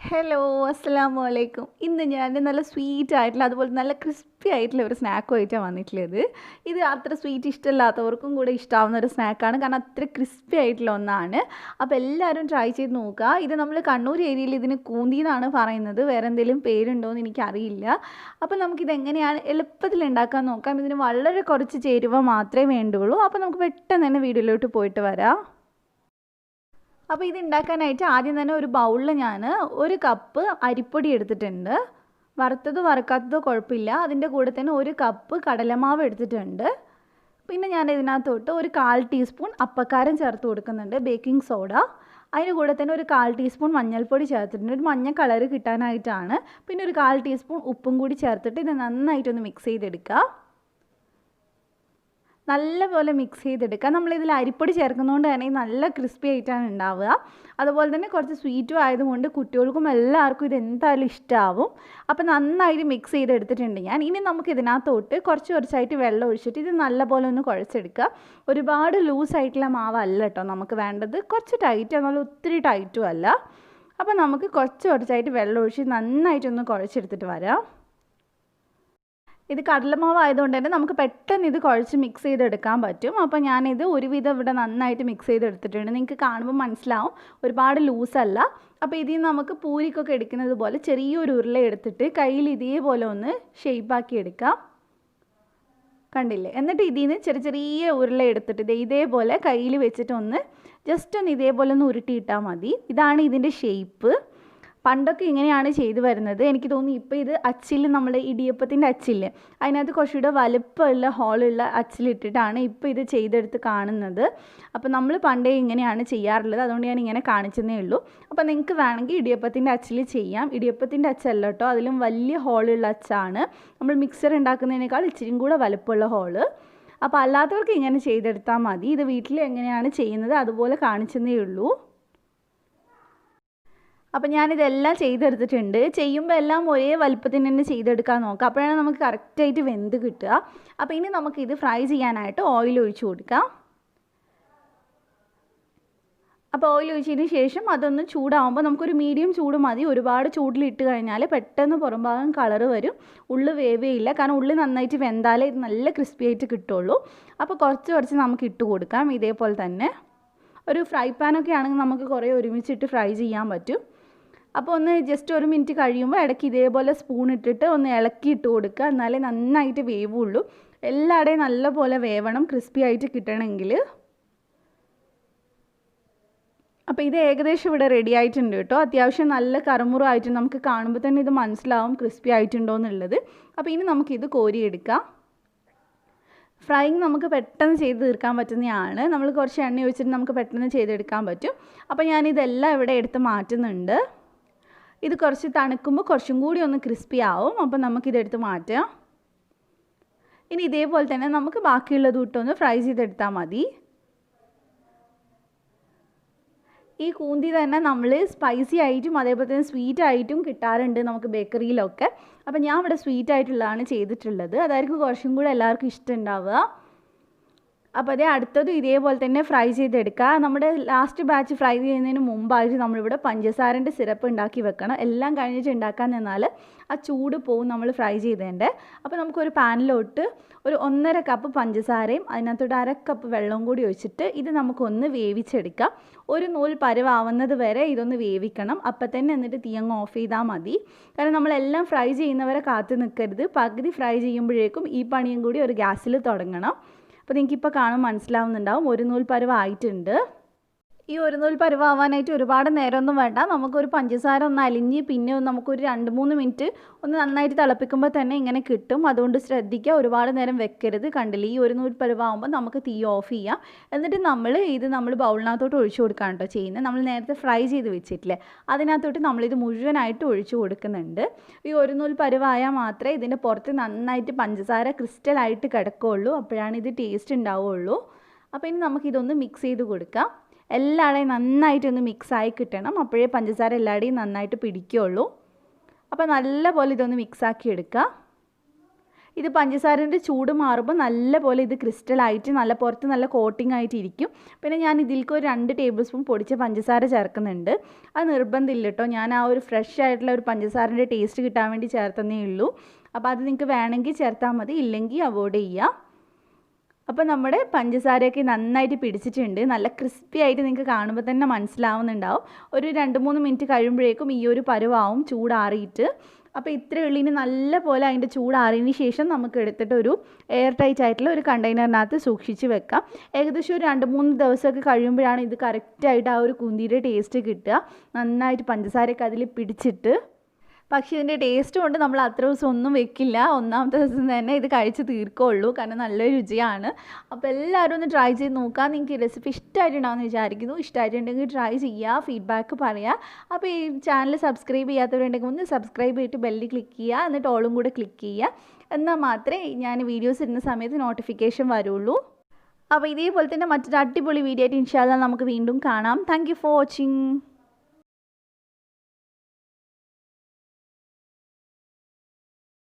Hello അസ്സലാമു അലൈക്കും. ഇന്ന് ഞാൻ നല്ല സ്വീറ്റ് ആയിട്ടുള്ള അതുപോലെ നല്ല ക്രിസ്പി ആയിട്ടുള്ള ഒരു സ്നാക്കുമായിട്ടാണ് വന്നിട്ടുള്ളത്. ഇത് അത്ര സ്വീറ്റ് ഇഷ്ടമില്ലാത്തവർക്കും കൂടെ ഇഷ്ടമാവുന്ന ഒരു സ്നാക്കാണ്, കാരണം അത്ര ക്രിസ്പി ആയിട്ടുള്ള ഒന്നാണ്. അപ്പോൾ എല്ലാവരും ട്രൈ ചെയ്ത് നോക്കുക. ഇത് നമ്മൾ കണ്ണൂർ ഏരിയയിൽ ഇതിന് കൂന്തി എന്നാണ് പറയുന്നത്, വേറെ എന്തെങ്കിലും പേരുണ്ടോ എന്ന് എനിക്കറിയില്ല. അപ്പോൾ നമുക്കിതെങ്ങനെയാണ് എളുപ്പത്തിൽ ഉണ്ടാക്കാൻ നോക്കാം. ഇതിന് വളരെ കുറച്ച് ചേരുവ മാത്രമേ വേണ്ടുള്ളൂ. അപ്പോൾ നമുക്ക് പെട്ടെന്ന് തന്നെ വീഡിയോയിലോട്ട് പോയിട്ട് വരാം. അപ്പോൾ ഇത് ഉണ്ടാക്കാനായിട്ട് ആദ്യം തന്നെ ഒരു ബൗളിൽ ഞാൻ 1 കപ്പ് അരിപ്പൊടി എടുത്തിട്ടുണ്ട്. വറുത്തതോ വറുക്കാത്തതോ കുഴപ്പമില്ല. അതിൻ്റെ കൂടെ തന്നെ 1 കപ്പ് കടലമാവ് എടുത്തിട്ടുണ്ട്. പിന്നെ ഞാൻ ഇതിനകത്തോട്ട് 1/4 ടീസ്പൂൺ അപ്പക്കാരം ചേർത്ത് കൊടുക്കുന്നുണ്ട്, ബേക്കിംഗ് സോഡ. അതിന് കൂടെ തന്നെ 1/4 ടീസ്പൂൺ മഞ്ഞൾപ്പൊടി ചേർത്തിട്ടുണ്ട്, ഒരു മഞ്ഞ കളർ കിട്ടാനായിട്ടാണ്. പിന്നെ 1/4 ടീസ്പൂൺ ഉപ്പും കൂടി ചേർത്തിട്ട് ഇത് നന്നായിട്ടൊന്ന് മിക്സ് ചെയ്തെടുക്കുക. നല്ലപോലെ മിക്സ് ചെയ്തെടുക്കുക. നമ്മളിതിൽ അരിപ്പൊടി ചേർക്കുന്നതുകൊണ്ട് തന്നെ നല്ല ക്രിസ്പി ആയിട്ടാണ് ഉണ്ടാവുക. അതുപോലെ തന്നെ കുറച്ച് സ്വീറ്റും ആയതുകൊണ്ട് കുട്ടികൾക്കും എല്ലാവർക്കും ഇത് എന്തായാലും ഇഷ്ടമാവും. അപ്പോൾ നന്നായിട്ട് മിക്സ് ചെയ്തെടുത്തിട്ടുണ്ട് ഞാൻ. ഇനി നമുക്ക് ഇതിനകത്തോട്ട് കുറച്ചായിട്ട് വെള്ളം ഒഴിച്ചിട്ട് ഇത് നല്ലപോലെ ഒന്ന് കുഴച്ചെടുക്കുക. ഒരുപാട് ലൂസായിട്ടുള്ള മാവല്ല കേട്ടോ നമുക്ക് വേണ്ടത്, കുറച്ച് ടൈറ്റ്, എന്നാൽ ഒത്തിരി ടൈറ്റും അല്ല. അപ്പോൾ നമുക്ക് കുറച്ചായിട്ട് വെള്ളം ഒഴിച്ച് നന്നായിട്ടൊന്ന് കുഴച്ചെടുത്തിട്ട് വരാം. ഇത് കടലമാവ് ആയതുകൊണ്ട് തന്നെ നമുക്ക് പെട്ടെന്ന് ഇത് കുഴച്ച് മിക്സ് ചെയ്തെടുക്കാൻ പറ്റും. അപ്പോൾ ഞാനിത് ഒരുവിധം ഇവിടെ നന്നായിട്ട് മിക്സ് ചെയ്തെടുത്തിട്ടുണ്ട്. നിങ്ങൾക്ക് കാണുമ്പോൾ മനസ്സിലാവും ഒരുപാട് ലൂസല്ല. അപ്പോൾ ഇതിൽ നമുക്ക് പൂരിക്കൊക്കെ എടുക്കുന്നത് പോലെ ചെറിയൊരു ഉരുള എടുത്തിട്ട് കയ്യിൽ ഇതേപോലെ ഒന്ന് ഷേപ്പാക്കി എടുക്കാം. കണ്ടില്ലേ? എന്നിട്ട് ഇതിൽ നിന്ന് ചെറിയ ഉരുള എടുത്തിട്ട് ഇതേപോലെ കയ്യിൽ വെച്ചിട്ട് ഒന്ന് ജസ്റ്റ് ഒന്ന് ഇതേപോലെ ഒന്ന് ഉരുട്ടിയിട്ടാൽ മതി. ഇതാണ് ഇതിൻ്റെ ഷേപ്പ്. പണ്ടൊക്കെ ഇങ്ങനെയാണ് ചെയ്തു വരുന്നത്. എനിക്ക് തോന്നി ഇപ്പോൾ ഇത് അച്ചിൽ, നമ്മുടെ ഇടിയപ്പത്തിൻ്റെ അച്ചില്ലേ, അതിനകത്ത് കുറച്ചുകൂടെ വലുപ്പമുള്ള ഹോളുള്ള അച്ചിലിട്ടിട്ടാണ് ഇപ്പോൾ ഇത് ചെയ്തെടുത്ത് കാണുന്നത്. അപ്പോൾ നമ്മൾ പണ്ടേ ഇങ്ങനെയാണ് ചെയ്യാറുള്ളത്, അതുകൊണ്ട് ഞാൻ ഇങ്ങനെ കാണിച്ചതേ ഉള്ളൂ. അപ്പോൾ നിങ്ങൾക്ക് വേണമെങ്കിൽ ഇടിയപ്പത്തിൻ്റെ അച്ചിൽ ചെയ്യാം. ഇടിയപ്പത്തിൻ്റെ അച്ചല്ല കേട്ടോ, അതിലും വലിയ ഹോളുള്ള അച്ചാണ്. നമ്മൾ മിക്സർ ഉണ്ടാക്കുന്നതിനേക്കാൾ ഇച്ചിരിയും കൂടെ വലുപ്പമുള്ള ഹോള്. അപ്പോൾ അല്ലാത്തവർക്ക് ഇങ്ങനെ ചെയ്തെടുത്താൽ മതി. ഇത് വീട്ടിൽ എങ്ങനെയാണ് ചെയ്യുന്നത് അതുപോലെ കാണിച്ചതേ ഉള്ളൂ. അപ്പോൾ ഞാനിതെല്ലാം ചെയ്തെടുത്തിട്ടുണ്ട്. ചെയ്യുമ്പോൾ എല്ലാം ഒരേ വലുപ്പത്തിന് തന്നെ ചെയ്തെടുക്കാൻ നോക്കുക, അപ്പോഴാണ് നമുക്ക് കറക്റ്റായിട്ട് വെന്ത് കിട്ടുക. അപ്പോൾ ഇനി നമുക്കിത് ഫ്രൈ ചെയ്യാനായിട്ട് ഓയിൽ ഒഴിച്ച് കൊടുക്കാം. അപ്പോൾ ഓയിൽ ഒഴിച്ചതിന് ശേഷം അതൊന്ന് ചൂടാകുമ്പോൾ നമുക്കൊരു മീഡിയം ചൂട് മതി. ഒരുപാട് ചൂടിലിട്ട് കഴിഞ്ഞാൽ പെട്ടെന്ന് പുറംഭാഗം കളറ് വരും, ഉള്ളു വേവേയില്ല. കാരണം ഉള്ളി നന്നായിട്ട് വെന്താലേ ഇത് നല്ല ക്രിസ്പി ആയിട്ട് കിട്ടുള്ളൂ. അപ്പോൾ കുറച്ച് നമുക്ക് ഇട്ട് കൊടുക്കാം. ഇതേപോലെ തന്നെ ഒരു ഫ്രൈ പാനൊക്കെ ആണെങ്കിൽ നമുക്ക് കുറേ ഒരുമിച്ചിട്ട് ഫ്രൈ ചെയ്യാൻ പറ്റും. അപ്പോൾ ഒന്ന് ജസ്റ്റ് 1 മിനിറ്റ് കഴിയുമ്പോൾ ഇടയ്ക്ക് ഇതേപോലെ സ്പൂൺ ഇട്ടിട്ട് ഒന്ന് ഇളക്കിയിട്ട് കൊടുക്കുക, എന്നാലേ നന്നായിട്ട് വേവുള്ളൂ. എല്ലായിടെയും നല്ലപോലെ വേവണം, ക്രിസ്പി ആയിട്ട് കിട്ടണമെങ്കിൽ. അപ്പോൾ ഇത് ഏകദേശം ഇവിടെ റെഡി ആയിട്ടുണ്ട് കേട്ടോ. അത്യാവശ്യം നല്ല കറുമുറായിട്ട് നമുക്ക് കാണുമ്പോൾ തന്നെ ഇത് മനസ്സിലാവും ക്രിസ്പി ആയിട്ടുണ്ടോ എന്നുള്ളത്. അപ്പോൾ ഇനി നമുക്കിത് കോരിയെടുക്കാം. ഫ്രൈയിങ് നമുക്ക് പെട്ടെന്ന് ചെയ്ത് തീർക്കാൻ പറ്റുന്നതാണ്. നമ്മൾ കുറച്ച് എണ്ണ ഒഴിച്ചിട്ട് നമുക്ക് പെട്ടെന്ന് ചെയ്തെടുക്കാൻ പറ്റും. അപ്പോൾ ഞാനിതെല്ലാം ഇവിടെ എടുത്ത് മാറ്റുന്നുണ്ട്. ഇത് കുറച്ച് തണുക്കുമ്പോൾ കുറച്ചും കൂടി ഒന്ന് ക്രിസ്പി ആവും. അപ്പോൾ നമുക്കിതെടുത്ത് മാറ്റാം. ഇനി ഇതേപോലെ തന്നെ നമുക്ക് ബാക്കിയുള്ളത് ഇട്ടൊന്ന് ഫ്രൈ ചെയ്തെടുത്താൽ മതി. ഈ കൂന്തി തന്നെ നമ്മൾ സ്പൈസി ആയിട്ടും അതേപോലെ തന്നെ സ്വീറ്റ് ആയിട്ടും കിട്ടാറുണ്ട് നമുക്ക് ബേക്കറിയിലൊക്കെ. അപ്പോൾ ഞാൻ ഇവിടെ സ്വീറ്റ് ആയിട്ടുള്ളതാണ് ചെയ്തിട്ടുള്ളത്, അതായിരിക്കും കുറച്ചും കൂടെ എല്ലാവർക്കും ഇഷ്ടം ഉണ്ടാവുക. അപ്പോൾ അതേ അടുത്തതും ഇതേപോലെ തന്നെ ഫ്രൈ ചെയ്തെടുക്കുക. നമ്മുടെ ലാസ്റ്റ് ബാച്ച് ഫ്രൈ ചെയ്യുന്നതിന് മുമ്പായിട്ട് നമ്മളിവിടെ പഞ്ചസാരൻ്റെ സിറപ്പ് ഉണ്ടാക്കി വെക്കണം. എല്ലാം കഴിഞ്ഞിട്ട് ഉണ്ടാക്കാൻ നിന്നാൽ ആ ചൂട് പോവും നമ്മൾ ഫ്രൈ ചെയ്തതിൻ്റെ. അപ്പോൾ നമുക്കൊരു പാനിലോട്ട് ഒരു 1.5 കപ്പ് പഞ്ചസാരയും അതിനകത്തോട്ട് 1/2 കപ്പ് വെള്ളവും കൂടി ഒഴിച്ചിട്ട് ഇത് നമുക്കൊന്ന് വേവിച്ചെടുക്കാം. ഒരു നൂൽ പരുവാവുന്നത് വരെ ഇതൊന്ന് വേവിക്കണം. അപ്പം തന്നെ എന്നിട്ട് തീ അങ്ങ് ഓഫ് ചെയ്താൽ മതി. കാരണം നമ്മളെല്ലാം ഫ്രൈ ചെയ്യുന്നവരെ കാത്തു നിൽക്കരുത്. പകുതി ഫ്രൈ ചെയ്യുമ്പോഴേക്കും ഈ പണിയും കൂടി ഒരു ഗ്യാസിൽ തുടങ്ങണം. അപ്പോൾ നിങ്ങൾക്കിപ്പോൾ കാണുമ്പോൾ മനസ്സിലാവുന്നുണ്ടാവും 1 നൂൽ പരുവായിട്ടുണ്ട്. ഈ 1 നൂൽ പരുവാവാനായിട്ട് ഒരുപാട് നേരമൊന്നും വേണ്ട. നമുക്കൊരു പഞ്ചസാര ഒന്ന് അലിഞ്ഞ് പിന്നെ നമുക്കൊരു 2-3 മിനിറ്റ് ഒന്ന് നന്നായിട്ട് തിളപ്പിക്കുമ്പോൾ തന്നെ ഇങ്ങനെ കിട്ടും. അതുകൊണ്ട് ശ്രദ്ധിക്കുക, ഒരുപാട് നേരം വെക്കരുത്. കണ്ടില്ലേ, ഈ 1 നൂൽ പരുവാകുമ്പോൾ നമുക്ക് തീ ഓഫ് ചെയ്യാം. എന്നിട്ട് നമ്മൾ ബൗളിനകത്തോട്ട് ഒഴിച്ചു കൊടുക്കാൻ കേട്ടോ ചെയ്യുന്നത്. നമ്മൾ നേരത്തെ ഫ്രൈ ചെയ്ത് വെച്ചിട്ടില്ലേ, അതിനകത്തോട്ട് നമ്മളിത് മുഴുവനായിട്ട് ഒഴിച്ചു കൊടുക്കുന്നുണ്ട്. ഈ 1 നൂൽ പരുവായാൽ മാത്രമേ ഇതിൻ്റെ പുറത്ത് നന്നായിട്ട് പഞ്ചസാര ക്രിസ്റ്റലായിട്ട് കിടക്കുകയുള്ളൂ, അപ്പോഴാണ് ഇത് ടേസ്റ്റ് ഉണ്ടാവുകയുള്ളൂ. അപ്പോൾ ഇനി നമുക്കിതൊന്ന് മിക്സ് ചെയ്ത് കൊടുക്കാം. എല്ലായിടെയും നന്നായിട്ടൊന്ന് മിക്സായി കിട്ടണം, അപ്പോഴേ പഞ്ചസാര എല്ലായിടെയും നന്നായിട്ട് പിടിക്കുകയുള്ളൂ. അപ്പോൾ നല്ലപോലെ ഇതൊന്ന് മിക്സാക്കി എടുക്കുക. ഇത് പഞ്ചസാരൻ്റെ ചൂട് മാറുമ്പോൾ നല്ലപോലെ ഇത് ക്രിസ്റ്റലായിട്ട് നല്ല പുറത്ത് നല്ല കോട്ടിംഗ് ആയിട്ട് ഇരിക്കും. പിന്നെ ഞാൻ ഇതിലേക്ക് ഒരു 2 ടേബിൾ സ്പൂൺ പൊടിച്ച പഞ്ചസാര ചേർക്കുന്നുണ്ട്. അത് നിർബന്ധമില്ല കേട്ടോ, ഞാൻ ആ ഒരു ഫ്രഷ് ആയിട്ടുള്ള ഒരു പഞ്ചസാരൻ്റെ ടേസ്റ്റ് കിട്ടാൻ വേണ്ടി ചേർത്തന്നേ ഉള്ളൂ. അപ്പോൾ അത് നിങ്ങൾക്ക് വേണമെങ്കിൽ ചേർത്താൽ മതി, ഇല്ലെങ്കിൽ അവോയ്ഡ് ചെയ്യുക. അപ്പോൾ നമ്മുടെ പഞ്ചസാരയൊക്കെ നന്നായിട്ട് പിടിച്ചിട്ടുണ്ട്. നല്ല ക്രിസ്പി ആയിട്ട് നിങ്ങൾക്ക് കാണുമ്പോൾ തന്നെ മനസ്സിലാവുന്നുണ്ടാവും. ഒരു 2-3 മിനിറ്റ് കഴിയുമ്പോഴേക്കും ഈ ഒരു പരുവാവും ചൂടാറിയിട്ട്. അപ്പോൾ ഇത്രയേ ഉള്ളൂ. ഇനി നല്ല പോലെ അതിൻ്റെ ചൂടാറിയതിന് ശേഷം നമുക്ക് എടുത്തിട്ട് ഒരു എയർ ടൈറ്റ് ആയിട്ടുള്ള ഒരു കണ്ടെയ്നറിനകത്ത് സൂക്ഷിച്ച് വെക്കാം. ഏകദേശം ഒരു 2-3 ദിവസമൊക്കെ കഴിയുമ്പോഴാണ് ഇത് കറക്റ്റായിട്ട് ആ ഒരു കുന്തിയുടെ ടേസ്റ്റ് കിട്ടുക. നന്നായിട്ട് പഞ്ചസാരയൊക്കെ അതിൽ പിടിച്ചിട്ട്. പക്ഷേ ഇതിൻ്റെ ടേസ്റ്റ് കൊണ്ട് നമ്മൾ അത്ര ദിവസം ഒന്നും വെക്കില്ല, 1ാമത്തെ ദിവസം തന്നെ ഇത് കഴിച്ച് തീർക്കുള്ളൂ. കാരണം നല്ല രുചിയാണ്. അപ്പോൾ എല്ലാവരും ഒന്ന് ട്രൈ ചെയ്ത് നോക്കുക. നിങ്ങൾക്ക് ഈ റെസിപ്പി ഇഷ്ടമായിട്ടുണ്ടാവുമെന്ന് വിചാരിക്കുന്നു. ഇഷ്ടമായിട്ടുണ്ടെങ്കിൽ ട്രൈ ചെയ്യുക, ഫീഡ്ബാക്ക് പറയുക. അപ്പോൾ ഈ ചാനൽ സബ്സ്ക്രൈബ് ചെയ്യാത്തവരുണ്ടെങ്കിൽ ഒന്ന് സബ്സ്ക്രൈബ് ചെയ്തിട്ട് ബെല്ലിൽ ക്ലിക്ക് ചെയ്യുക, എന്നിട്ട് ഓളും കൂടെ ക്ലിക്ക് ചെയ്യുക. എന്നാൽ മാത്രമേ ഞാൻ വീഡിയോസ് ഇടുന്ന സമയത്ത് നോട്ടിഫിക്കേഷൻ വരുള്ളൂ. അപ്പോൾ ഇതേപോലെ തന്നെ മറ്റൊരു അടിപൊളി വീഡിയോ ആയിട്ട് ഇൻഷാ അല്ലാഹ് നമുക്ക് വീണ്ടും കാണാം. Thank you for watching.